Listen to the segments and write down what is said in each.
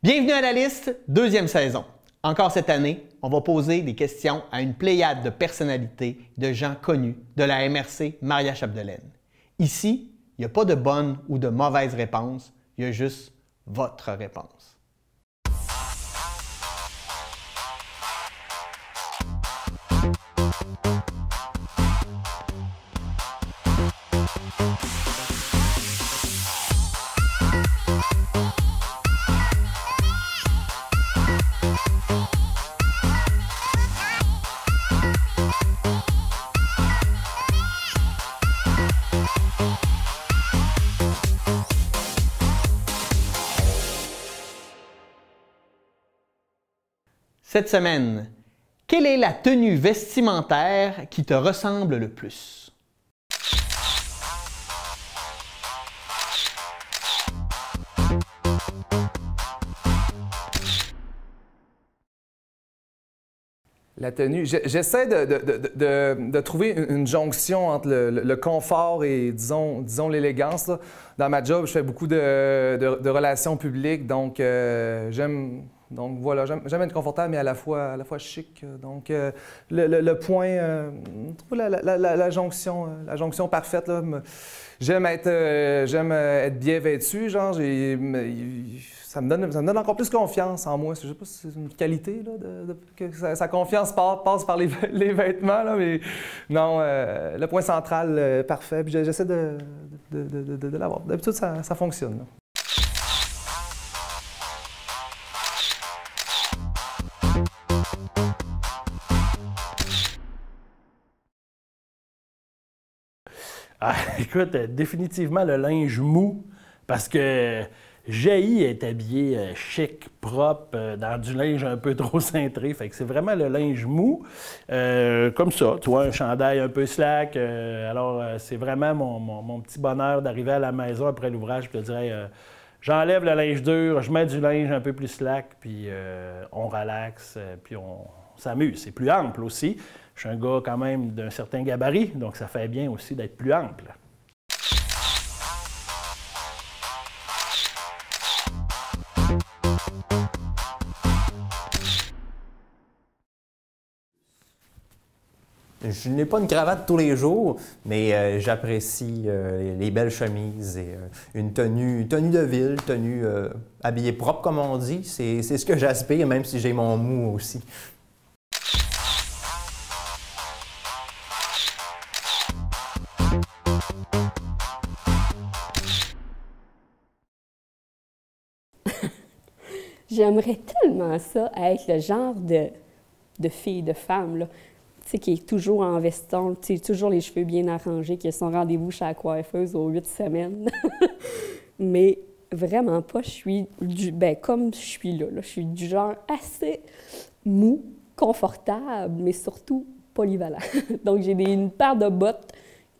Bienvenue à la liste, deuxième saison. Encore cette année, on va poser des questions à une pléiade de personnalités, de gens connus de la MRC Maria-Chapdelaine. Ici, il n'y a pas de bonne ou de mauvaise réponse, il y a juste votre réponse. Cette semaine, quelle est la tenue vestimentaire qui te ressemble le plus? La tenue, j'essaie de trouver une jonction entre le confort et, disons l'élégance. Dans ma job, je fais beaucoup de relations publiques, donc j'aime être confortable, mais à la fois chic. Donc, le point, trouve la jonction parfaite. Là. J'aime être bien vêtu, genre, ça me donne encore plus confiance en moi. Je sais pas si c'est une qualité, là, que sa confiance passe par les vêtements, là, mais non, le point central, parfait. Puis j'essaie de l'avoir. D'habitude, ça fonctionne. Là. Ah, écoute, définitivement le linge mou, parce que j'haïs être habillé chic, propre, dans du linge un peu trop cintré. Fait que c'est vraiment le linge mou, comme ça, tu vois, un chandail un peu slack. Alors, c'est vraiment mon petit bonheur d'arriver à la maison après l'ouvrage et de dire hey, j'enlève le linge dur, je mets du linge un peu plus slack, puis on relaxe, puis on s'amuse. C'est plus ample aussi. Je suis un gars quand même d'un certain gabarit, donc ça fait bien aussi d'être plus ample. Je n'ai pas une cravate tous les jours, mais j'apprécie les belles chemises et une tenue de ville, tenue habillée propre, comme on dit. C'est ce que j'aspire, même si j'ai mon mou aussi. J'aimerais tellement ça, être le genre de fille, de femme, là, tu sais, qui est toujours en veston, tu sais, toujours les cheveux bien arrangés, qui a son rendez-vous chez la coiffeuse aux 8 semaines. Mais vraiment pas, je suis, comme je suis là, je suis du genre assez mou, confortable, mais surtout polyvalent. Donc, j'ai une paire de bottes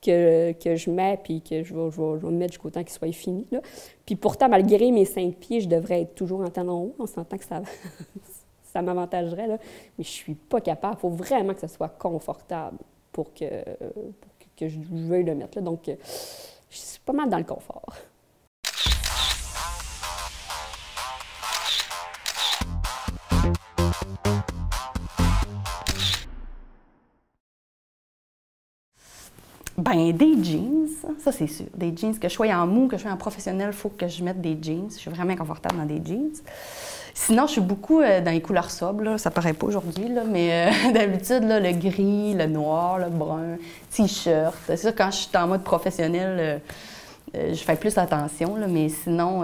que je mets, puis que je vais me mettre jusqu'au temps qu'il soit fini. Là. Puis pourtant, malgré mes 5 pieds, je devrais être toujours en talons hauts. On s'entend que ça m'avantagerait, là. Mais je suis pas capable. Il faut vraiment que ce soit confortable pour que je veuille le mettre. Là. Donc, je suis pas mal dans le confort. Ben des jeans, ça c'est sûr. Des jeans, que je sois en mou, que je sois en professionnel, il faut que je mette des jeans. Je suis vraiment confortable dans des jeans. Sinon, je suis beaucoup dans les couleurs sobres, là. Ça paraît pas aujourd'hui, là, mais d'habitude, là, le gris, le noir, le brun, t-shirt. C'est sûr, quand je suis en mode professionnel, je fais plus attention, là, mais sinon,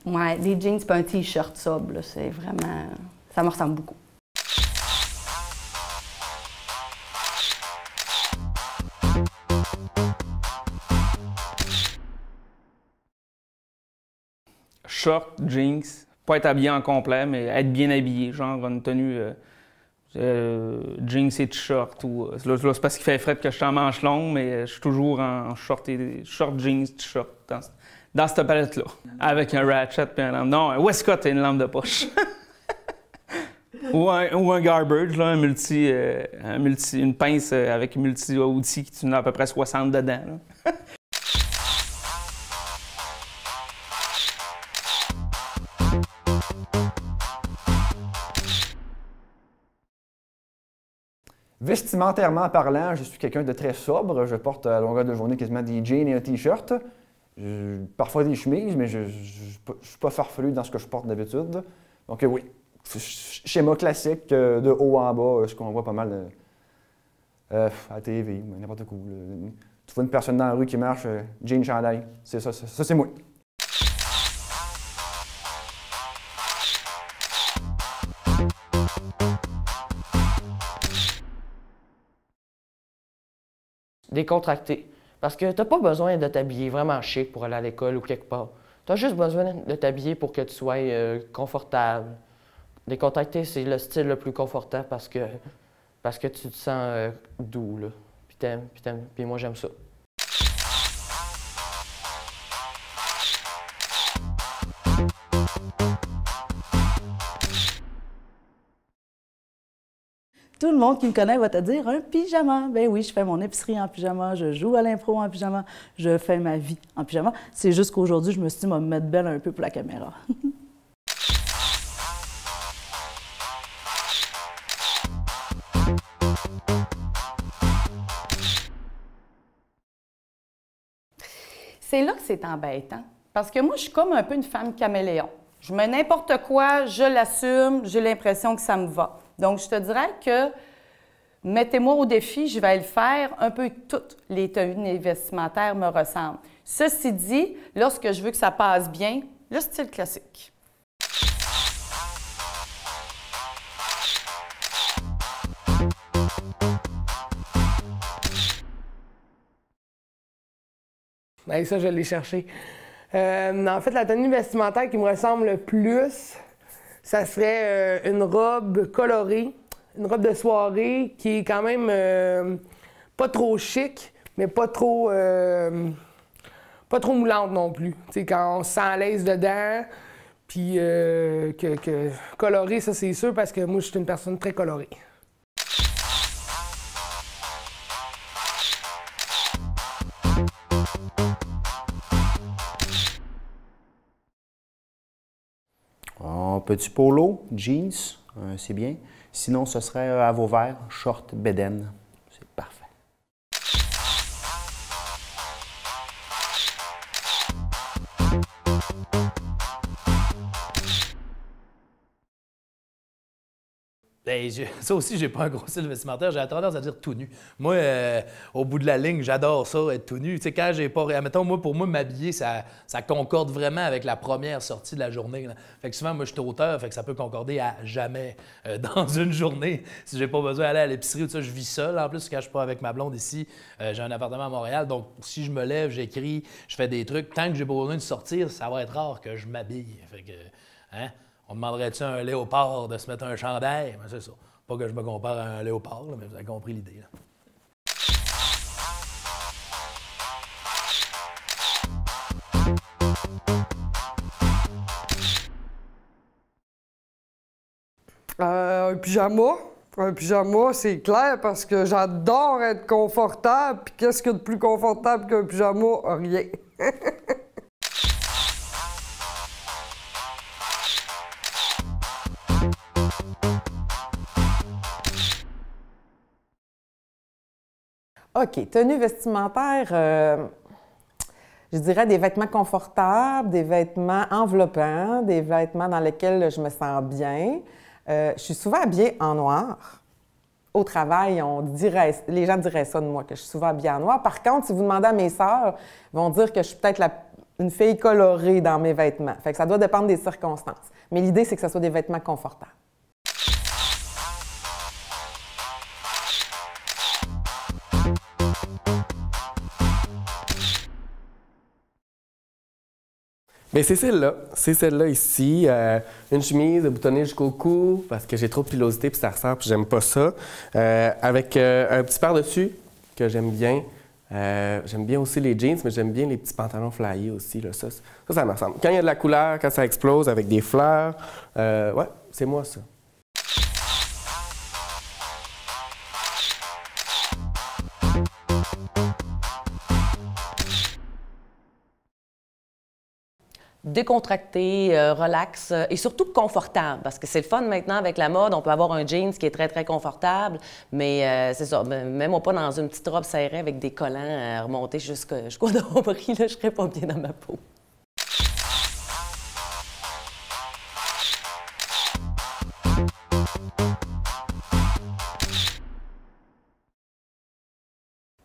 ouais, des jeans et un t-shirt sobre, c'est vraiment... ça me ressemble beaucoup. Short, jeans, pas être habillé en complet, mais être bien habillé, genre une tenue jeans et t-shirt. Là, c'est parce qu'il fait frais que je suis en manche longue, mais je suis toujours en short jeans, t-shirt, dans cette palette-là. Avec un ratchet et un lampe. Non, un Westcott et une lampe de poche. ou un garbage, là, une pince avec multi-outils qui tient à peu près 60 dedans. Là. Vestimentairement parlant, je suis quelqu'un de très sobre. Je porte à longueur de journée quasiment des jeans et un t-shirt. Parfois des chemises, mais je ne suis pas farfelu dans ce que je porte d'habitude. Donc oui, schéma classique de haut en bas, ce qu'on voit pas mal à la TV, n'importe quoi. Tu vois une personne dans la rue qui marche, jean, chandail, c'est ça c'est moi. Décontracté. Parce que t'as pas besoin de t'habiller vraiment chic pour aller à l'école ou quelque part. T'as juste besoin de t'habiller pour que tu sois confortable. Décontracté, c'est le style le plus confortable parce que tu te sens doux, là. Puis moi, j'aime ça. Tout le monde qui me connaît va te dire un pyjama. Ben oui, je fais mon épicerie en pyjama, je joue à l'impro en pyjama, je fais ma vie en pyjama. C'est juste qu'aujourd'hui, je me suis dit, me mettre belle un peu pour la caméra. C'est là que c'est embêtant. Parce que moi, je suis comme un peu une femme caméléon. Je mets n'importe quoi, je l'assume, j'ai l'impression que ça me va. Donc, je te dirais que mettez-moi au défi, je vais le faire. Un peu toutes les tenues vestimentaires me ressemblent. Ceci dit, lorsque je veux que ça passe bien, le style classique. Hey, ça, je l'ai cherché. En fait, la tenue vestimentaire qui me ressemble le plus, ça serait une robe colorée, une robe de soirée qui est quand même pas trop chic, mais pas trop moulante non plus. Tu sais, quand on se sent à l'aise dedans, puis colorée, ça c'est sûr, parce que moi, je suis une personne très colorée. Oh, petit polo, jeans, c'est bien. Sinon, ce serait à vos verres, short, bedaine. C'est parfait. Ben, ça aussi, j'ai pas un gros style vestimentaire. J'ai tendance à dire tout nu. Moi, au bout de la ligne, j'adore ça, être tout nu. Tu sais, quand j'ai pas... Admettons, moi, pour moi, m'habiller, ça concorde vraiment avec la première sortie de la journée, là. Fait que souvent, moi, je suis auteur, fait que ça peut concorder à jamais dans une journée. Si j'ai pas besoin d'aller à l'épicerie ou tout ça, je vis seul. En plus, quand je suis pas avec ma blonde ici, j'ai un appartement à Montréal. Donc, si je me lève, j'écris, je fais des trucs. Tant que j'ai pas besoin de sortir, ça va être rare que je m'habille. Fait que, hein? On demanderait-tu à un léopard de se mettre un chandail? Ben, c'est ça. Pas que je me compare à un léopard, là, mais vous avez compris l'idée. Un pyjama. Un pyjama, c'est clair, parce que j'adore être confortable. Puis qu'est-ce qu'il y a de plus confortable qu'un pyjama? Rien. OK. Tenue vestimentaire, je dirais des vêtements confortables, des vêtements enveloppants, des vêtements dans lesquels je me sens bien. Je suis souvent habillée en noir. Au travail, les gens diraient ça de moi, que je suis souvent habillée en noir. Par contre, si vous demandez à mes sœurs, ils vont dire que je suis peut-être une fille colorée dans mes vêtements. Fait que ça doit dépendre des circonstances. Mais l'idée, c'est que ce soit des vêtements confortables. Bien, c'est celle-là. C'est celle-là ici. Une chemise boutonnée jusqu'au cou parce que j'ai trop de pilosité puis ça ressort puis j'aime pas ça. Avec un petit par-dessus que j'aime bien. J'aime bien aussi les jeans, mais j'aime bien les petits pantalons flyés aussi. Là. Ça me ressemble. Quand il y a de la couleur, quand ça explose avec des fleurs, ouais, c'est moi ça. décontracté, relax et surtout confortable. Parce que c'est le fun maintenant avec la mode. On peut avoir un jeans qui est très, très confortable, mais c'est ça. Même pas dans une petite robe serrée avec des collants remontés jusqu'au nombril, là, je serais pas bien dans ma peau.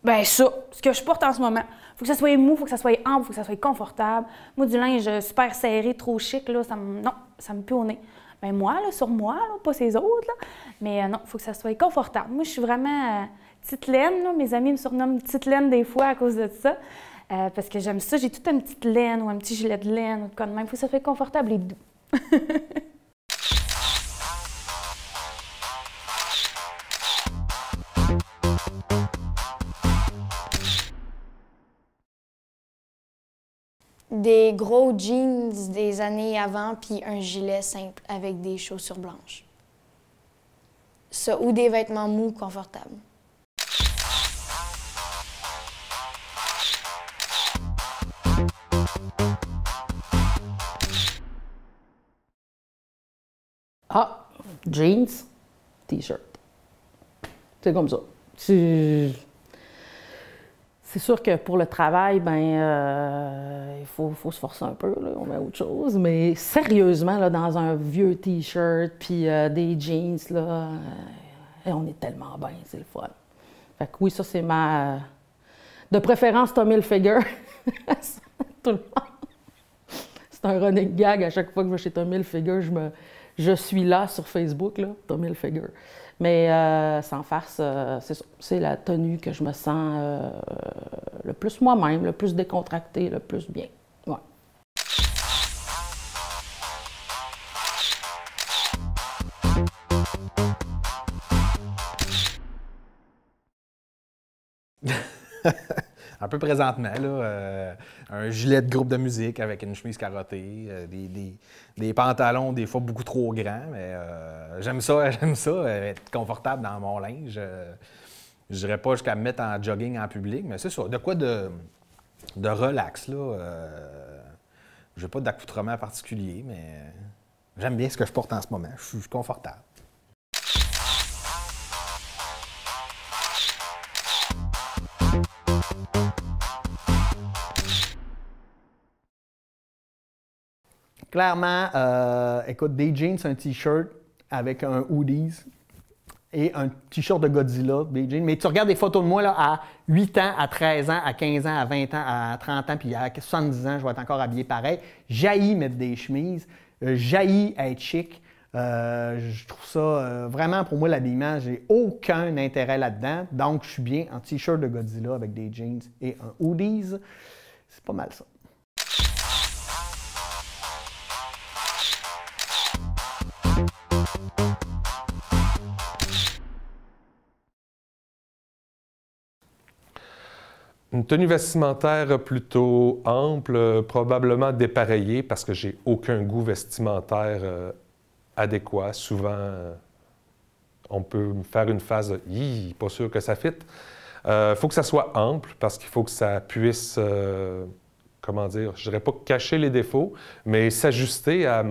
Ben ça, ce que je porte en ce moment, faut que ça soit mou, faut que ça soit ample, faut que ça soit confortable. Moi, du linge super serré, trop chic, là, non, ça me pue au nez. Ben moi, là, sur moi, là, pas ces autres, là, mais non, faut que ça soit confortable. Moi, je suis vraiment petite laine, là. Mes amis me surnomment petite laine des fois à cause de ça, parce que j'aime ça. J'ai toute une petite laine ou un petit gilet de laine ou de quoi de même. Faut que ça soit confortable et doux. Des gros jeans des années avant, puis un gilet simple avec des chaussures blanches. Ça, ou des vêtements mous confortables. Ah, jeans, t-shirt. C'est comme ça. C'est sûr que pour le travail, ben, il faut se forcer un peu, là, on met autre chose. Mais sérieusement, là, dans un vieux T-shirt puis des jeans, là, on est tellement bien, c'est le fun. Fait que oui, ça, c'est ma... De préférence, Tommy Hilfiger. Tout le monde. C'est un running gag. À chaque fois que je vais chez Tommy Hilfiger, je suis là sur Facebook, là, Tommy Hilfiger. Mais sans farce, c'est ça. C'est la tenue que je me sens le plus moi-même, le plus décontractée, le plus bien. Ouais. Un peu présentement, là, un gilet de groupe de musique avec une chemise carottée, des pantalons des fois beaucoup trop grands, mais j'aime ça, être confortable dans mon linge. Je dirais pas jusqu'à me mettre en jogging en public, mais c'est ça, de quoi de relax, là. Je n'ai pas d'accoutrement particulier, mais j'aime bien ce que je porte en ce moment. Je suis confortable. Clairement, écoute, des jeans, un T-shirt avec un hoodies et un T-shirt de Godzilla, des jeans. Mais tu regardes des photos de moi là, à 8 ans, à 13 ans, à 15 ans, à 20 ans, à 30 ans, puis à 70 ans, je vais être encore habillé pareil. J'haïs mettre des chemises, j'haïs être chic. Je trouve ça vraiment, pour moi, l'habillement, j'ai aucun intérêt là-dedans. Donc, je suis bien en T-shirt de Godzilla avec des jeans et un hoodies. C'est pas mal ça. Une tenue vestimentaire plutôt ample, probablement dépareillée parce que j'ai aucun goût vestimentaire adéquat. Souvent, on peut me faire une phase de « Hi, pas sûr que ça fit ». Faut que ça soit ample parce qu'il faut que ça puisse, comment dire, je dirais pas cacher les défauts, mais s'ajuster à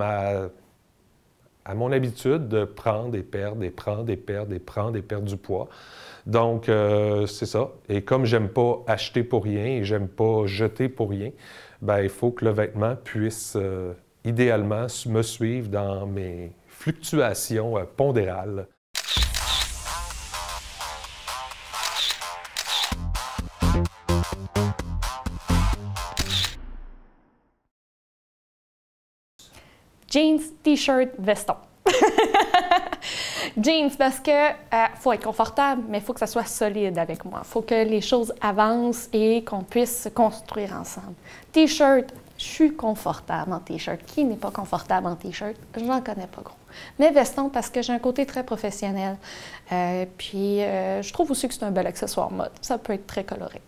mon habitude de prendre et perdre, et prendre et perdre, et prendre et perdre du poids. Donc, c'est ça. Et comme j'aime pas acheter pour rien et j'aime pas jeter pour rien, bien, il faut que le vêtement puisse idéalement me suivre dans mes fluctuations pondérales. Jeans, t-shirt, veston. Jeans, parce que faut être confortable, mais il faut que ça soit solide avec moi. Il faut que les choses avancent et qu'on puisse se construire ensemble. T-shirt, je suis confortable en t-shirt. Qui n'est pas confortable en t-shirt? J'en connais pas gros. Mais veston, parce que j'ai un côté très professionnel. Puis, je trouve aussi que c'est un bel accessoire mode. Ça peut être très coloré.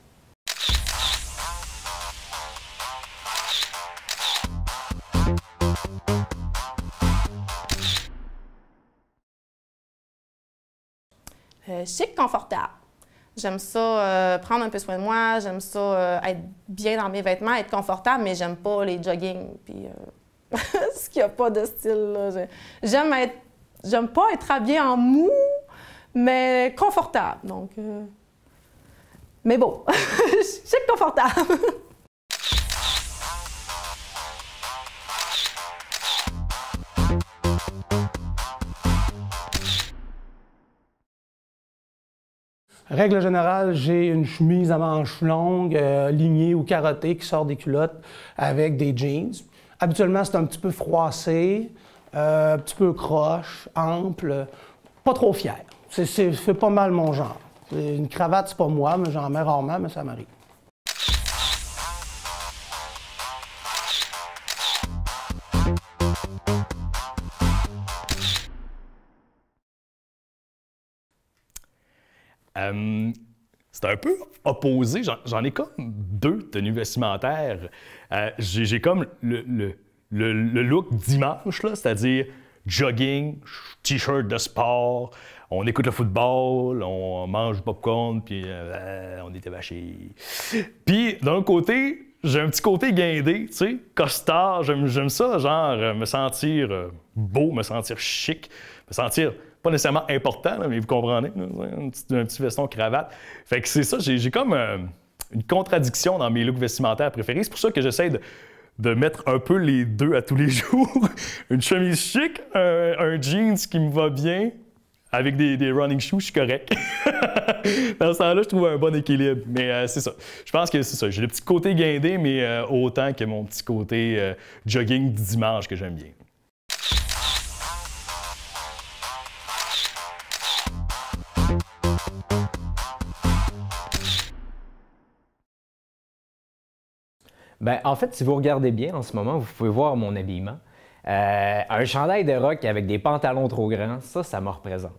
Chic, confortable. J'aime ça prendre un peu soin de moi, j'aime ça être bien dans mes vêtements, être confortable, mais j'aime pas les jogging, puis ce qu'il n'y a pas de style, là. J'aime pas être habillée en mou, mais confortable, donc... Mais bon, je suis confortable. Règle générale, j'ai une chemise à manches longues, lignée ou carottée qui sort des culottes avec des jeans. Habituellement, c'est un petit peu froissé, un petit peu croche, ample, pas trop fier. C'est pas mal mon genre. Une cravate, c'est pas moi, mais j'en mets rarement, mais ça m'arrive. C'est un peu opposé. J'en ai comme deux tenues vestimentaires. J'ai comme le look dimanche, c'est-à-dire jogging, t-shirt de sport, on écoute le football, on mange du popcorn, puis on était vachés. Puis, d'un autre côté, j'ai un petit côté guindé, tu sais, costard. J'aime ça, genre, me sentir beau, me sentir chic, me sentir... pas nécessairement important, là, mais vous comprenez, là, un petit veston cravate. Fait que c'est ça, j'ai comme une contradiction dans mes looks vestimentaires préférés. C'est pour ça que j'essaie de mettre un peu les deux à tous les jours. Une chemise chic, un jeans qui me va bien, avec des running shoes, je suis correct. Dans ce temps-là, je trouve un bon équilibre. Mais c'est ça. Je pense que c'est ça. J'ai le petit côté guindé, mais autant que mon petit côté jogging du dimanche que j'aime bien. Ben, en fait, si vous regardez bien en ce moment, vous pouvez voir mon habillement. Un chandail de rock avec des pantalons trop grands, ça me représente.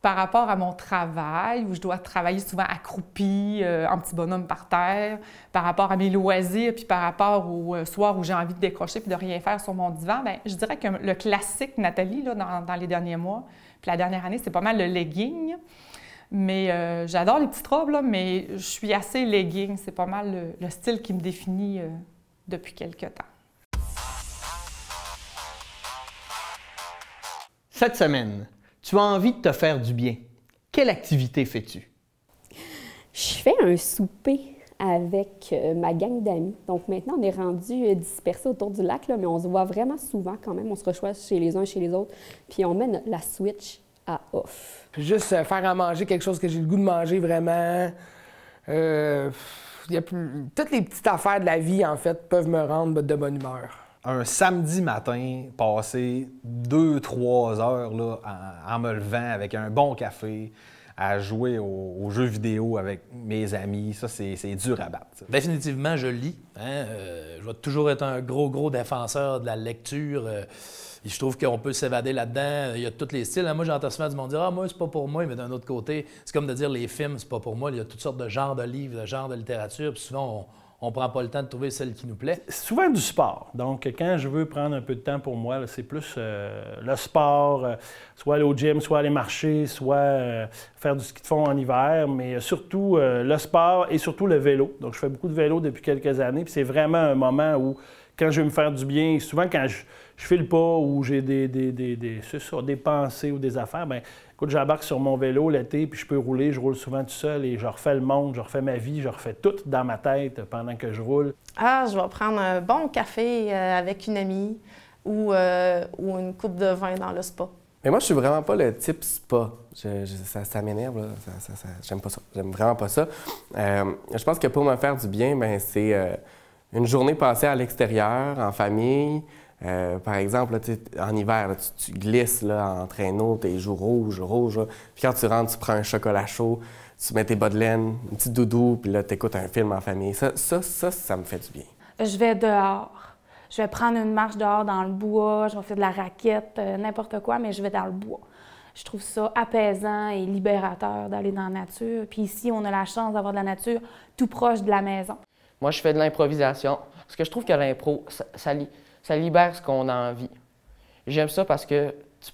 Par rapport à mon travail, où je dois travailler souvent accroupie, en petit bonhomme par terre, par rapport à mes loisirs, puis par rapport au soir où j'ai envie de décrocher puis de rien faire sur mon divan, bien, je dirais que le classique, Nathalie, là, dans les derniers mois, puis la dernière année, c'est pas mal le legging. Mais j'adore les petites robes, là, mais je suis assez legging. C'est pas mal le style qui me définit depuis quelque temps. Cette semaine, tu as envie de te faire du bien. Quelle activité fais-tu? Je fais un souper avec ma gang d'amis. Donc maintenant, on est rendus dispersés autour du lac, là, mais on se voit vraiment souvent quand même. On se reçoit chez les uns, chez les autres, puis on met la Switch à off. Juste faire à manger quelque chose que j'ai le goût de manger vraiment. Toutes les petites affaires de la vie, en fait, peuvent me rendre de bonne humeur. Un samedi matin, passer 2-3 heures là, en me levant avec un bon café, à jouer aux jeux vidéo avec mes amis, ça, c'est dur à battre. Ça. Définitivement, je lis. Hein? Je vais toujours être un gros défenseur de la lecture. Je trouve qu'on peut s'évader là-dedans. Il y a tous les styles. Moi, j'entends souvent du monde dire « Ah, moi, c'est pas pour moi », mais d'un autre côté, c'est comme de dire les films, c'est pas pour moi. Il y a toutes sortes de genres de livres, de genres de littérature, puis souvent, on prend pas le temps de trouver celle qui nous plaît. C'est souvent du sport. Donc, quand je veux prendre un peu de temps pour moi, c'est plus le sport, soit aller au gym, soit aller marcher, soit faire du ski de fond en hiver, mais surtout le sport et surtout le vélo. Donc, je fais beaucoup de vélo depuis quelques années, puis c'est vraiment un moment où, quand je veux me faire du bien, souvent quand je file pas ou j'ai des pensées ou des affaires, bien, écoute, j'embarque sur mon vélo l'été, puis je peux rouler, je roule souvent tout seul et je refais le monde, je refais ma vie, je refais tout dans ma tête pendant que je roule. Ah, je vais prendre un bon café avec une amie ou une coupe de vin dans le spa. Mais moi, je suis vraiment pas le type spa. Ça m'énerve, là. J'aime pas ça. J'aime vraiment pas ça. Je pense que pour me faire du bien, ben, c'est une journée passée à l'extérieur, en famille. Par exemple, là, en hiver, là, tu glisses là, en traîneau, tes joues rouges. Là. Puis quand tu rentres, tu prends un chocolat chaud, tu mets tes bas de laine, une petite doudou, puis là, tu écoutes un film en famille. Ça me fait du bien. Je vais dehors. Je vais prendre une marche dehors dans le bois, je vais faire de la raquette, n'importe quoi, mais je vais dans le bois. Je trouve ça apaisant et libérateur d'aller dans la nature. Puis ici, on a la chance d'avoir de la nature tout proche de la maison. Moi, je fais de l'improvisation parce que je trouve que l'impro, ça libère ce qu'on a envie. J'aime ça parce que tu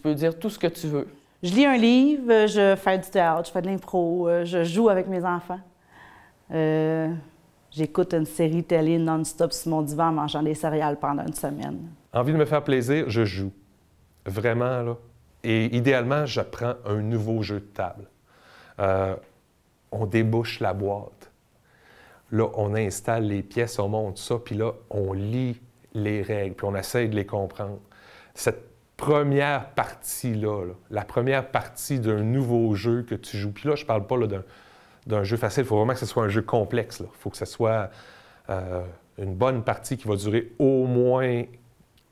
peux dire tout ce que tu veux. Je lis un livre, je fais du théâtre, je fais de l'impro, je joue avec mes enfants. J'écoute une série télé non-stop sur mon divan en mangeant des céréales pendant une semaine. Envie de me faire plaisir, je joue. Vraiment, là. Et idéalement, je prends un nouveau jeu de table. On débouche la boîte. Là, on installe les pièces, on monte ça, puis là, on lit les règles, puis on essaye de les comprendre. Cette première partie-là, la première partie d'un nouveau jeu que tu joues, puis là, je parle pas d'un jeu facile, il faut vraiment que ce soit un jeu complexe. Il faut que ce soit une bonne partie qui va durer au moins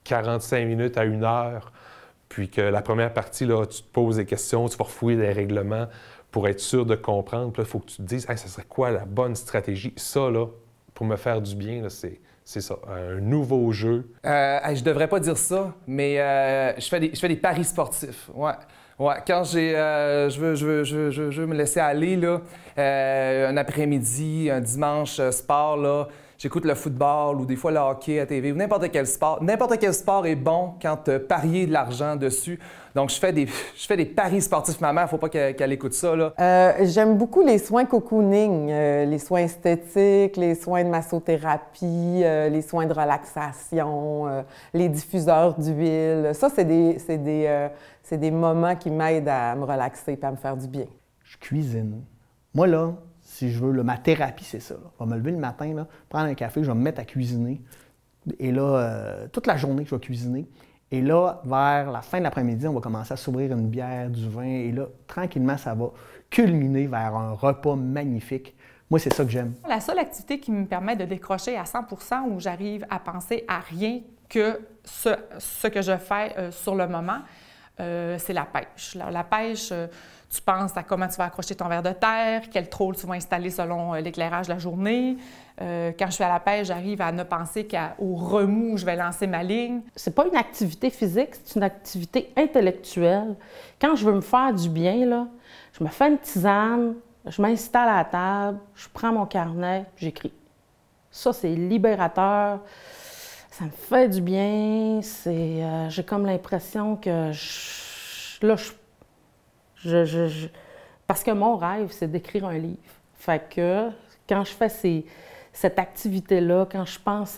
45 minutes à 1 heure, puis que la première partie, là, tu te poses des questions, tu vas refouiller des règlements pour être sûr de comprendre. Puis là, il faut que tu te dises, hey, ça serait quoi la bonne stratégie? Ça, là, pour me faire du bien, c'est ça, un nouveau jeu. Je devrais pas dire ça, mais je fais des paris sportifs. Ouais. Quand je veux me laisser aller, là, un après-midi, un dimanche sport, là, j'écoute le football ou des fois le hockey à TV ou n'importe quel sport. N'importe quel sport est bon quand tu as parié de l'argent dessus. Donc, je fais des paris sportifs. Ma mère, il ne faut pas qu'elle écoute ça, là. J'aime beaucoup les soins cocooning, les soins esthétiques, les soins de massothérapie, les soins de relaxation, les diffuseurs d'huile. Ça, c'est des moments qui m'aident à me relaxer et à me faire du bien. Je cuisine. Moi, là, si je veux, ma thérapie, c'est ça. Là. Je vais me lever le matin, là, prendre un café, je vais me mettre à cuisiner. Et là, toute la journée, je vais cuisiner. Et là, vers la fin de l'après-midi, on va commencer à s'ouvrir une bière, du vin. Et là, tranquillement, ça va culminer vers un repas magnifique. Moi, c'est ça que j'aime. La seule activité qui me permet de décrocher à 100% où j'arrive à penser à rien que ce que je fais sur le moment, c'est la pêche. La pêche, tu penses à comment tu vas accrocher ton ver de terre, quel troll tu vas installer selon l'éclairage de la journée. Quand je suis à la pêche, j'arrive à ne penser qu'au remous où je vais lancer ma ligne. C'est pas une activité physique, c'est une activité intellectuelle. Quand je veux me faire du bien, là, je me fais une tisane, je m'installe à la table, je prends mon carnet, j'écris. Ça, c'est libérateur. Ça me fait du bien. J'ai comme l'impression que parce que mon rêve, c'est d'écrire un livre. Fait que quand je fais cette activité-là, quand je pense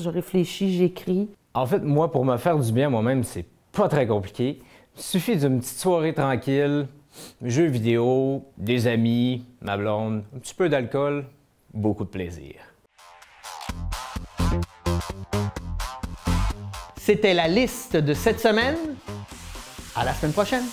je réfléchis, j'écris. En fait, moi, pour me faire du bien moi-même, c'est pas très compliqué. Il suffit d'une petite soirée tranquille, jeux vidéo, des amis, ma blonde, un petit peu d'alcool, beaucoup de plaisir. C'était la liste de cette semaine. À la semaine prochaine.